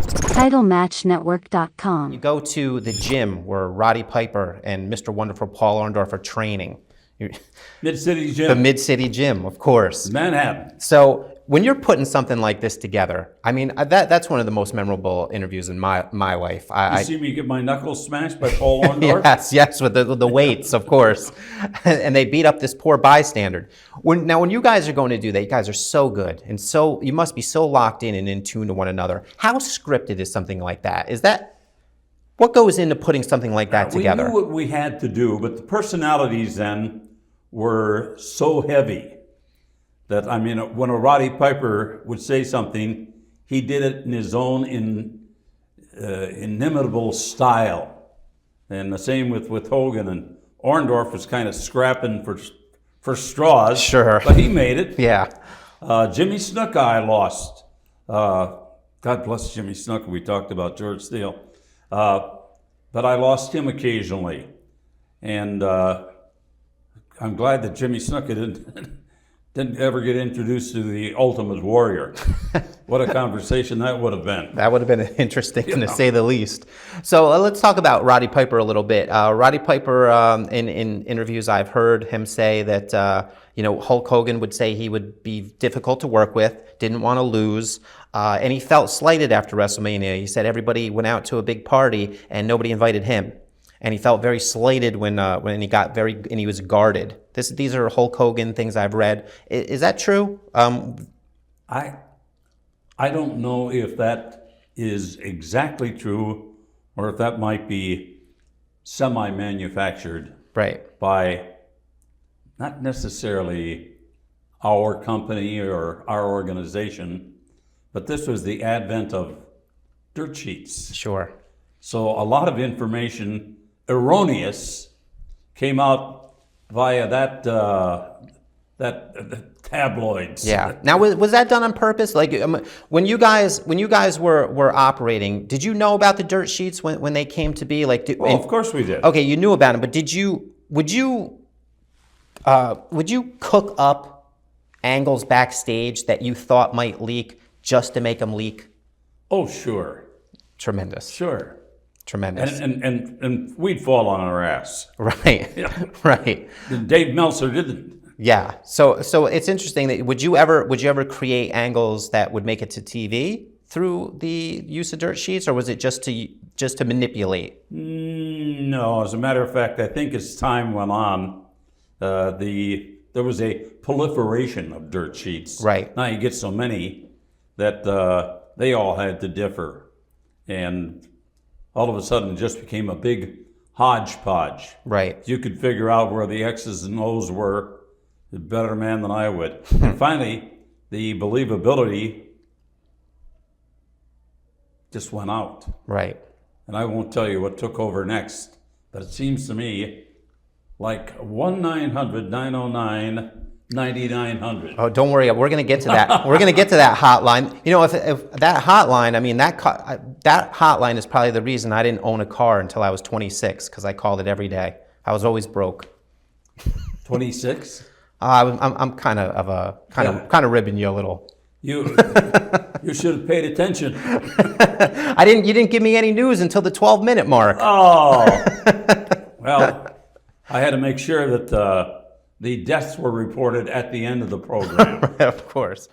TitleMatchNetwork.com. You go to the gym where Roddy Piper and Mr. Wonderful Paul Orndorff are training. Mid-City Gym. The Mid-City Gym, of course. Manhattan. So when you're putting something like this together, I mean, that's one of the most memorable interviews in my life. You see me get my knuckles smashed by Paul Orndorff? Yes, with the weights, of course. And they beat up this poor bystander. When you guys are going to do that, you guys are so good. And so you must be so locked in and in tune to one another. How scripted is something like that? What goes into putting something like that together? We knew what we had to do, but the personalities then were so heavy that, I mean, when a Roddy Piper would say something, he did it in his own inimitable style. And the same with Hogan. And Orndorff was kind of scrapping for straws. Sure. But he made it. Yeah. Jimmy Snuka I lost. God bless Jimmy Snuka. We talked about George Steele. But I lost him occasionally. And I'm glad that Jimmy Snuka didn't ever get introduced to the Ultimate Warrior. What a conversation that would have been. That would have been interesting, to say the least. So let's talk about Roddy Piper a little bit. Roddy Piper, in interviews I've heard him say that Hulk Hogan would say he would be difficult to work with, didn't want to lose, and he felt slighted after WrestleMania. He said everybody went out to a big party and nobody invited him. And he felt very slighted when he was guarded. These are Hulk Hogan things I've read. Is that true? I don't know if that is exactly true, or if that might be semi-manufactured, right, by not necessarily our company or our organization, but this was the advent of Dirtsheets. Sure. So a lot of information, erroneous, came out via that tabloids. Yeah. Now, was that done on purpose? Like, when you guys were operating, did you know about the Dirtsheets when they came to be? Like, of course we did. Okay, you knew about them, but would you cook up angles backstage that you thought might leak just to make them leak? Oh, sure. Tremendous. Sure. Tremendous. And we'd fall on our ass. Right. Yeah. Right. Dave Meltzer didn't. Yeah. So it's interesting that would you ever create angles that would make it to TV through the use of Dirtsheets, or was it just to manipulate? No. As a matter of fact, I think as time went on, there was a proliferation of Dirtsheets. Right. Now you get so many that they all had to differ, and all of a sudden it just became a big hodgepodge. Right. You could figure out where the X's and O's were, a better man than I would. And finally, the believability just went out. Right. And I won't tell you what took over next, but it seems to me like 1-900-909-9900. Oh, don't worry. We're going to get to that. We're going to get to that hotline. You know, if that hotline, I mean, that hotline is probably the reason I didn't own a car until I was 26, because I called it every day. I was always broke. 26? I'm kind of ribbing you a little. You should have paid attention. You didn't give me any news until the 12-minute mark. Oh. Well, I had to make sure that the deaths were reported at the end of the program. Of course.